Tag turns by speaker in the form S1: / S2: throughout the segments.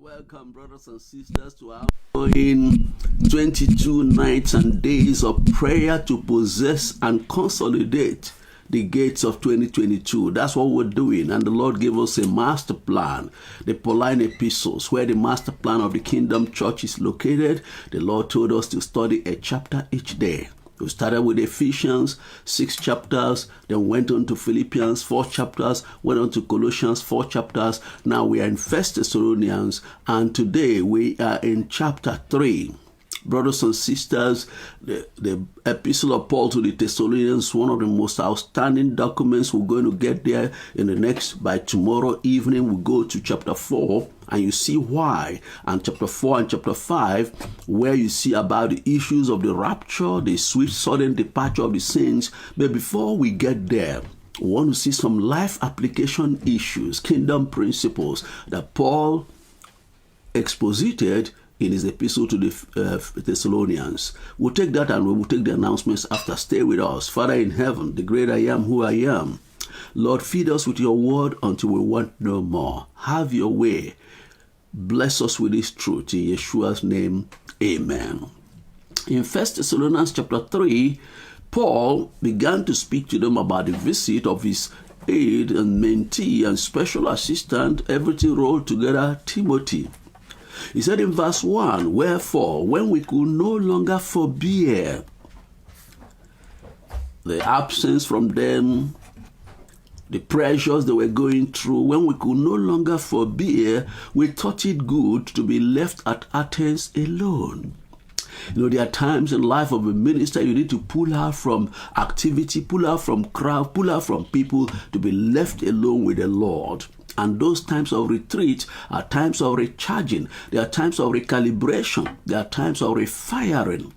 S1: Welcome, brothers and sisters, to our ongoing 22 nights and days of prayer to possess and consolidate the gates of 2022. That's what we're doing. And the Lord gave us a master plan, the Pauline epistles, where the master plan of the Kingdom Church is located. The Lord told us to study a chapter each day. We started with Ephesians, 6 chapters, then went on to Philippians, 4 chapters, went on to Colossians, 4 chapters. Now we are in 1 Thessalonians, and today we are in chapter 3. Brothers and sisters, the epistle of Paul to the Thessalonians, one of the most outstanding documents. We're going to get there by tomorrow evening. We'll go to chapter 4, and you see why. And chapter 4 and chapter 5, where you see about the issues of the rapture, the swift sudden departure of the saints. But before we get there, we want to see some life application issues, kingdom principles that Paul exposited in his epistle to the Thessalonians. We'll take that and we will take the announcements after. Stay with us. Father in heaven, the great I am who I am. Lord, feed us with your word until we want no more. Have your way. Bless us with this truth. In Yeshua's name, amen. In 1 Thessalonians chapter 3, Paul began to speak to them about the visit of his aide and mentee and special assistant, everything rolled together, Timothy. He said in verse 1, wherefore, when we could no longer forbear the absence from them, the pressures they were going through, when we could no longer forbear, we thought it good to be left at Athens alone. You know, there are times in life of a minister you need to pull out from activity, pull out from crowd, pull out from people to be left alone with the Lord. And those times of retreat are times of recharging. There are times of recalibration. There are times of refiring.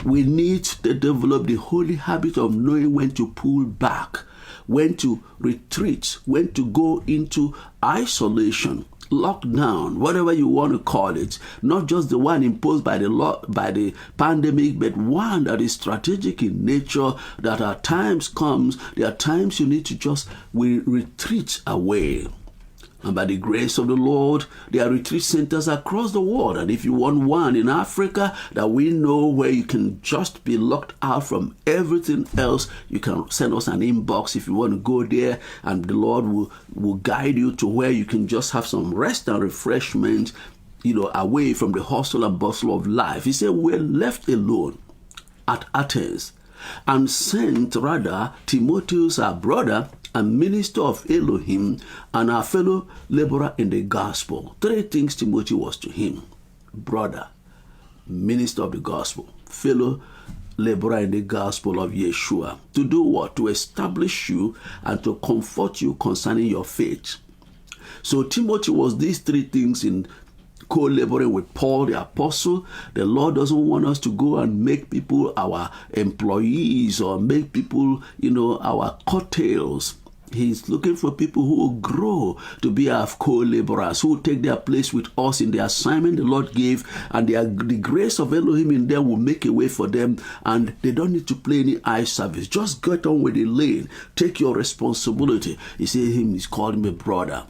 S1: We need to develop the holy habit of knowing when to pull back, when to retreat, when to go into isolation, lockdown, whatever you want to call it. Not just the one imposed by the pandemic, but one that is strategic in nature, that at times comes, there are times you need to just retreat away. And by the grace of the Lord, there are retreat centers across the world. And if you want one in Africa that we know where you can just be locked out from everything else, you can send us an inbox if you want to go there. And the Lord will guide you to where you can just have some rest and refreshment, away from the hustle and bustle of life. He said, we're left alone at Athens and sent rather Timotheus, our brother, a minister of Elohim, and our fellow laborer in the gospel. 3 things Timothy was to him: brother, minister of the gospel, fellow laborer in the gospel of Yeshua. To do what? To establish you and to comfort you concerning your faith. So Timothy was these 3 things in co-laboring with Paul the apostle. The Lord doesn't want us to go and make people our employees or make people, our coattails. He's looking for people who will grow to be our co-laborers, who will take their place with us in the assignment the Lord gave, and the grace of Elohim in them will make a way for them, and they don't need to play any eye service. Just get on with the lane. Take your responsibility. He's called him a brother.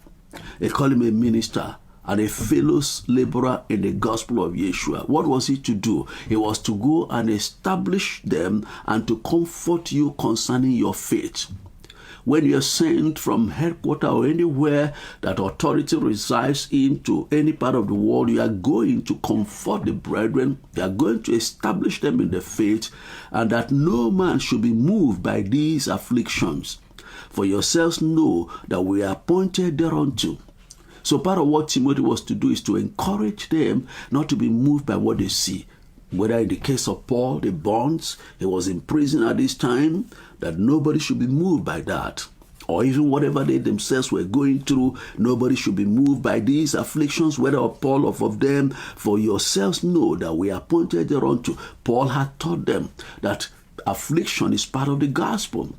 S1: They call him a minister and a fellow laborer in the gospel of Yeshua. What was he to do? He was to go and establish them and to comfort you concerning your faith. When you're sent from headquarters or anywhere that authority resides into any part of the world, you are going to comfort the brethren. You are going to establish them in the faith, and that no man should be moved by these afflictions. For yourselves know that we are appointed thereunto. So part of what Timothy was to do is to encourage them not to be moved by what they see. Whether in the case of Paul, the bonds, he was in prison at this time, that nobody should be moved by that. Or even whatever they themselves were going through, nobody should be moved by these afflictions, whether of Paul or of them. For yourselves know that we are appointed thereunto. Paul had taught them that affliction is part of the gospel.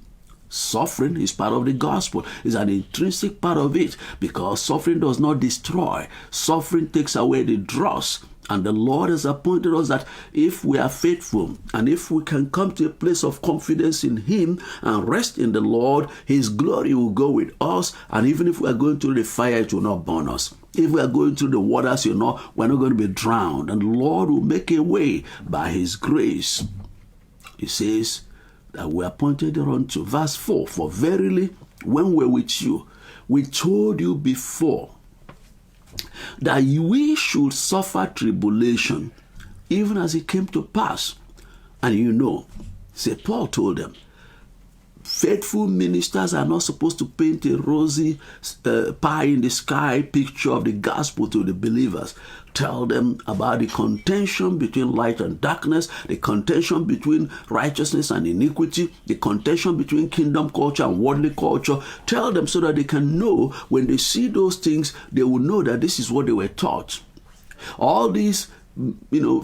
S1: Suffering is part of the gospel. It's an intrinsic part of it, because suffering does not destroy. Suffering takes away the dross And the Lord has appointed us that if we are faithful and if we can come to a place of confidence in Him and rest in the Lord, His glory will go with us. And even if we are going through the fire, it will not burn us. If we are going through the waters, we're not going to be drowned. And the Lord will make a way by His grace. He says that we are appointed unto. Verse 4, for verily, when we're with you, we told you before that we should suffer tribulation, even as it came to pass. And St. Paul told them, faithful ministers are not supposed to paint a rosy pie in the sky picture of the gospel to the believers. Tell them about the contention between light and darkness, the contention between righteousness and iniquity, the contention between kingdom culture and worldly culture. Tell them so that they can know when they see those things, they will know that this is what they were taught. All these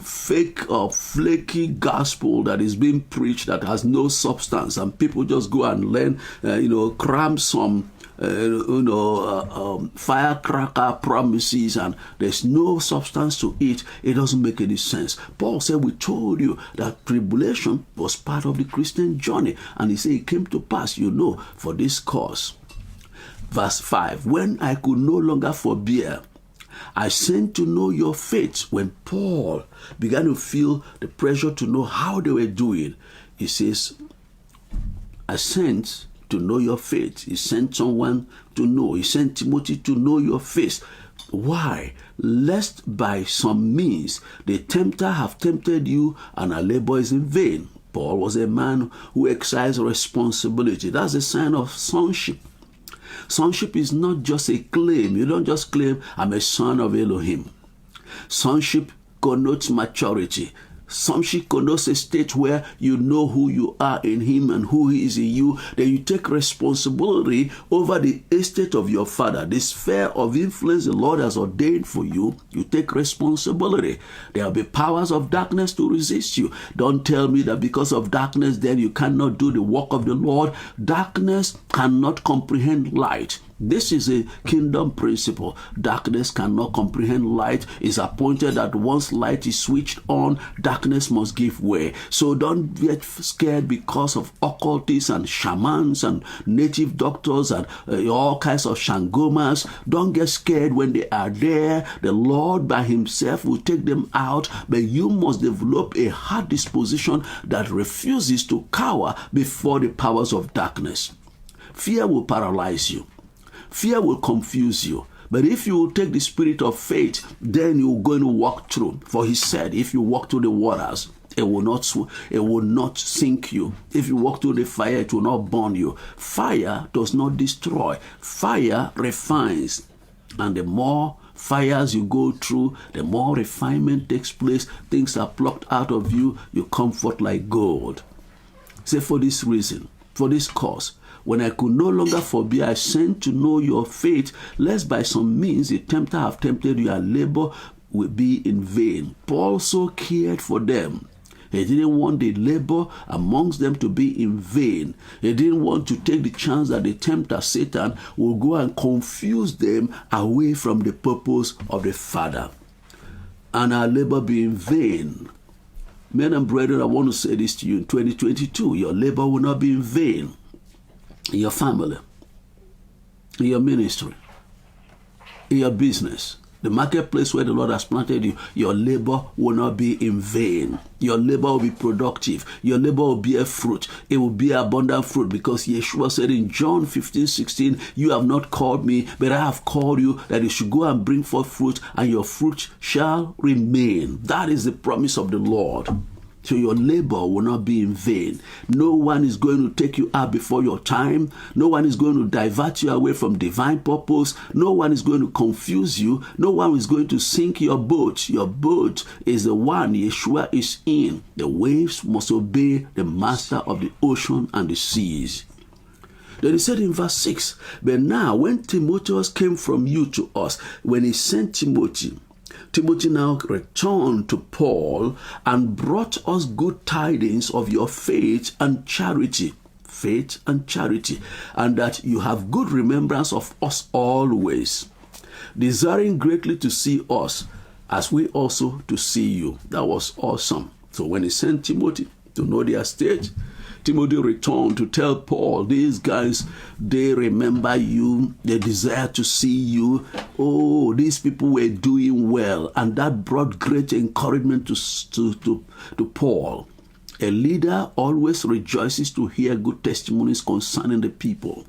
S1: fake or flaky gospel that is being preached that has no substance, and people just go and learn, cram some, firecracker promises, and there's no substance to it. It doesn't make any sense. Paul said, we told you that tribulation was part of the Christian journey, and he said it came to pass, for this cause. Verse 5, when I could no longer forbear, I sent to know your faith. When Paul began to feel the pressure to know how they were doing, he says, I sent to know your faith. He sent someone to know. He sent Timothy to know your faith. Why? Lest by some means the tempter have tempted you and our labor is in vain. Paul was a man who exercised responsibility. That's a sign of sonship. Sonship is not just a claim. You don't just claim, I'm a son of Elohim. Sonship connotes maturity. Sonship connotes a state where you know who you are in Him and who He is in you. Then you take responsibility over the estate of your father, the sphere of influence the Lord has ordained for you. You take responsibility. There will be powers of darkness to resist you. Don't tell me that because of darkness, then you cannot do the work of the Lord. Darkness cannot comprehend light. This is a kingdom principle. Darkness cannot comprehend light. It's appointed that once light is switched on, darkness must give way. So don't get scared because of occultists and shamans and native doctors and all kinds of shangomas. Don't get scared when they are there. The Lord by Himself will take them out, but you must develop a heart disposition that refuses to cower before the powers of darkness. Fear will paralyze you. Fear will confuse you. But if you will take the spirit of faith, then you're going to walk through. For He said, if you walk through the waters, it will not sink you. If you walk through the fire, it will not burn you. Fire does not destroy. Fire refines. And the more fires you go through, the more refinement takes place. Things are plucked out of you. You come forth like gold. Say, for this reason, for this cause, when I could no longer forbear, I sent to know your faith, lest by some means the tempter have tempted you and labor will be in vain. Paul so cared for them. He didn't want the labor amongst them to be in vain. He didn't want to take the chance that the tempter, Satan, will go and confuse them away from the purpose of the Father. And our labor be in vain. Men and brethren, I want to say this to you in 2022. Your labor will not be in vain. In your family, in your ministry, in your business, the marketplace where the Lord has planted you, your labor will not be in vain. Your labor will be productive. Your labor will bear fruit. It will be abundant fruit, because Yeshua said in John 15:16, you have not called me, but I have called you, that you should go and bring forth fruit, and your fruit shall remain. That is the promise of the Lord. So your labor will not be in vain. No one is going to take you out before your time. No one is going to divert you away from divine purpose. No one is going to confuse you. No one is going to sink your boat. Your boat is the one Yeshua is in. The waves must obey the master of the ocean and the seas. Then he said in verse 6, but now when Timotheus came from you to us, when he sent Timothy now returned to Paul and brought us good tidings of your faith and charity, and that you have good remembrance of us always, desiring greatly to see us, as we also to see you. That was awesome. So when he sent Timothy to know their state, Timothy returned to tell Paul, these guys, they remember you, they desire to see you. Oh, these people were doing well. And that brought great encouragement to Paul. A leader always rejoices to hear good testimonies concerning the people.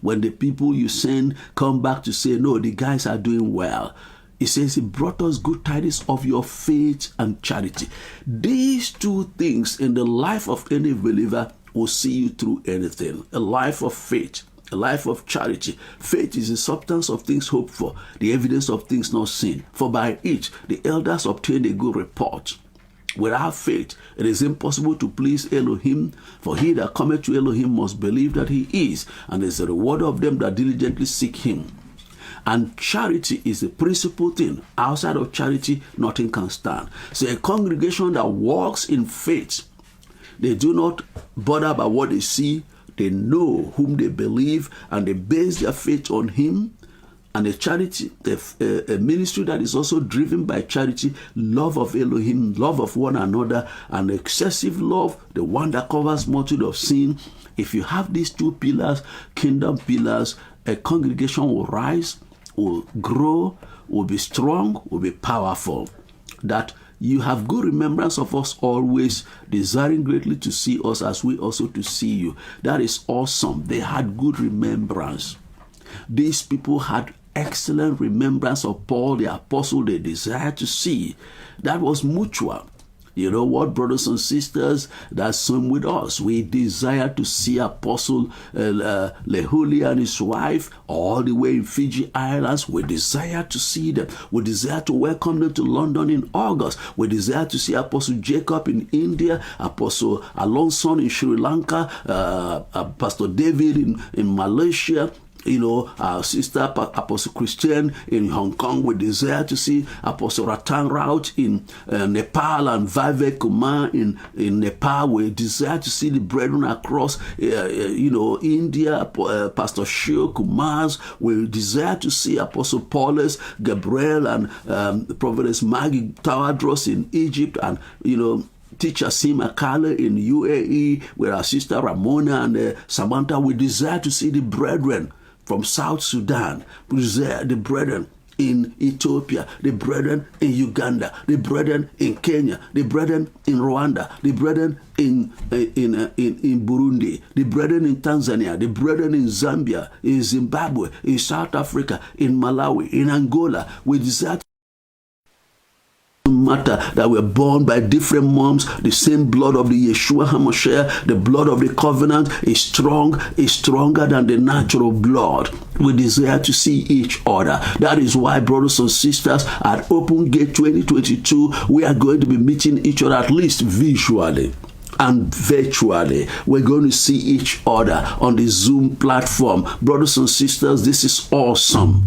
S1: When the people you send come back to say, no, the guys are doing well. He says, he brought us good tidings of your faith and charity. These two things in the life of any believer will see you through anything. A life of faith, a life of charity. Faith is the substance of things hoped for, the evidence of things not seen. For by it the elders obtained a good report. Without faith, it is impossible to please Elohim, for he that cometh to Elohim must believe that he is, and is the reward of them that diligently seek him. And charity is the principal thing. Outside of charity, nothing can stand. So a congregation that walks in faith, they do not bother about what they see. They know whom they believe, and they base their faith on him. And a charity, a ministry that is also driven by charity, love of Elohim, love of one another, and excessive love, the one that covers multitude of sin. If you have these two pillars, kingdom pillars, a congregation will rise, will grow, will be strong, will be powerful. That you have good remembrance of us always, desiring greatly to see us as we also to see you. That is awesome. They had good remembrance. These people had excellent remembrance of Paul, the apostle they desired to see. That was mutual. You know what, brothers and sisters, that's same with us. We desire to see Apostle Lehuli and his wife all the way in Fiji Islands. We desire to see them. We desire to welcome them to London in August. We desire to see Apostle Jacob in India, Apostle Alonso in Sri Lanka, Pastor David in Malaysia. You know, our sister Apostle Christian in Hong Kong. We desire to see Apostle Ratang Raut in Nepal, and Vivek Kumar in Nepal. We desire to see the brethren across, India, Pastor Shio Kumars. We desire to see Apostle Paulus, Gabriel, and Prophetess Maggie Tawadros in Egypt, and, Teacher Sima Kale in UAE, where our sister Ramona and Samantha. We desire to see the brethren from South Sudan, the brethren in Ethiopia, the brethren in Uganda, the brethren in Kenya, the brethren in Rwanda, the brethren in Burundi, the brethren in Tanzania, the brethren in Zambia, in Zimbabwe, in South Africa, in Malawi, in Angola. We desire matter that were born by different moms. The same blood of the Yeshua HaMashiach, the blood of the covenant is stronger than the natural blood. We desire to see each other. That is why, brothers and sisters, at Open Gate 2022, we are going to be meeting each other at least visually and virtually. We're going to see each other on the Zoom platform. Brothers and sisters, this is awesome.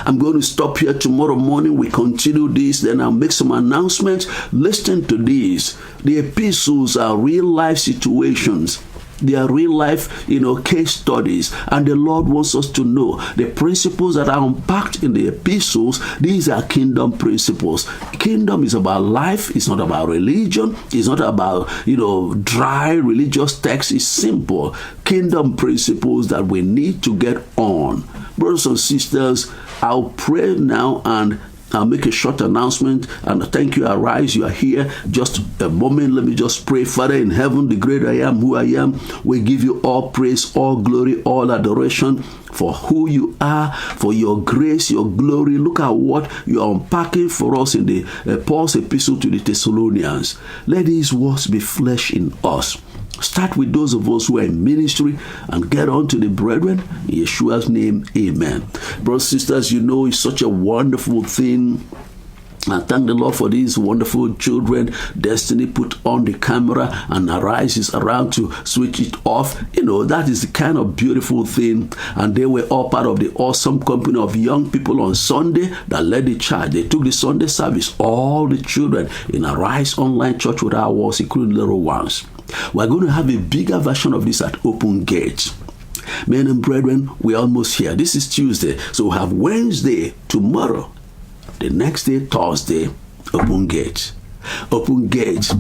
S1: I'm going to stop here tomorrow morning. We continue this, then I'll make some announcements. Listen to this. The epistles are real life situations. They are real life, case studies. And the Lord wants us to know the principles that are unpacked in the epistles. These are kingdom principles. Kingdom is about life. It's not about religion. It's not about, dry religious texts. It's simple kingdom principles that we need to get on. Brothers and sisters, I'll pray now and I'll make a short announcement. And thank you, Arise, you are here. Just a moment, let me just pray. Father in heaven, the great I am, who I am, we give you all praise, all glory, all adoration for who you are, for your grace, your glory. Look at what you are unpacking for us in the Paul's epistle to the Thessalonians. Let these words be flesh in us. Start with those of us who are in ministry and get on to the brethren. In Yeshua's name, amen. Brothers and sisters, it's such a wonderful thing. I thank the Lord for these wonderful children. Destiny put on the camera and Arise is around to switch it off. That is the kind of beautiful thing. And they were all part of the awesome company of young people on Sunday that led the charge. They took the Sunday service. All the children in Arise Online Church with our walls, including little ones. We're going to have a bigger version of this at Open Gate. Men and brethren, we're almost here. This is Tuesday. So we have Wednesday, tomorrow, The next day, Thursday, open gate. Open gate.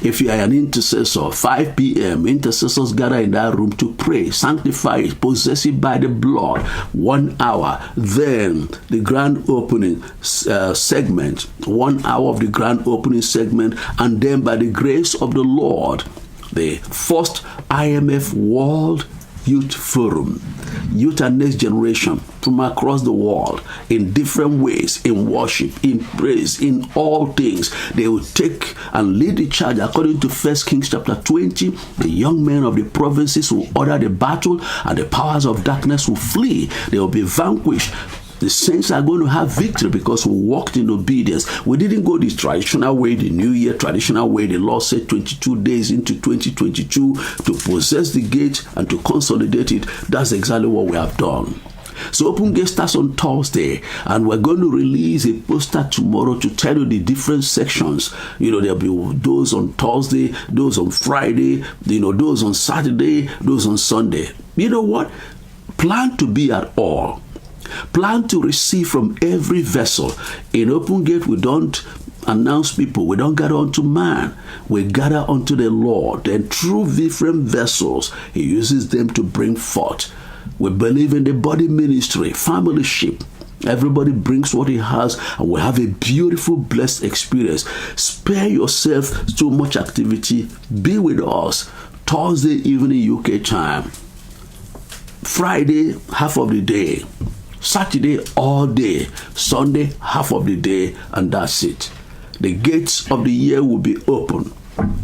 S1: If you are an intercessor, 5 p.m., intercessors gather in that room to pray, sanctify it, possess it by the blood. 1 hour. Then the grand opening segment, 1 hour of the grand opening segment, and then by the grace of the Lord, the first IMF World Youth Forum. Youth and next generation from across the world in different ways, in worship, in praise, in all things. They will take and lead the charge according to 1 Kings chapter 20. The young men of the provinces will order the battle, and the powers of darkness will flee. They will be vanquished. The saints are going to have victory because we walked in obedience. We didn't go the traditional way, the New Year traditional way. The Lord said 22 days into 2022 to possess the gate and to consolidate it. That's exactly what we have done. So Open Gate starts on Thursday, and we're going to release a poster tomorrow to tell you the different sections. There'll be those on Thursday, those on Friday, those on Saturday, those on Sunday. You know what? Plan to be at all. Plan to receive from every vessel. In Open Gate, we don't announce people. We don't gather unto man. We gather unto the Lord. And through different vessels, He uses them to bring forth. We believe in the body ministry, fellowship. Everybody brings what he has, and we have a beautiful, blessed experience. Spare yourself too much activity. Be with us Thursday evening UK time. Friday, half of the day. Saturday all day, Sunday half of the day, and that's it. The gates of the year will be open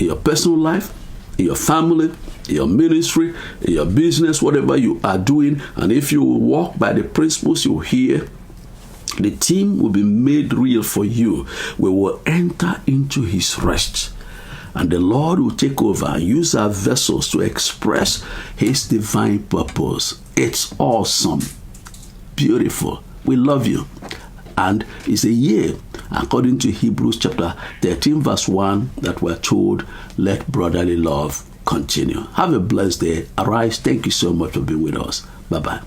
S1: in your personal life, in your family, in your ministry, in your business, whatever you are doing. And if you walk by the principles you hear, the team will be made real for you. We will enter into His rest. And the Lord will take over and use our vessels to express His divine purpose. It's awesome. Beautiful. We love you. And it's a year, according to Hebrews chapter 13 verse 1, that we're told, let brotherly love continue. Have a blessed day. Arise. Thank you so much for being with us. Bye-bye.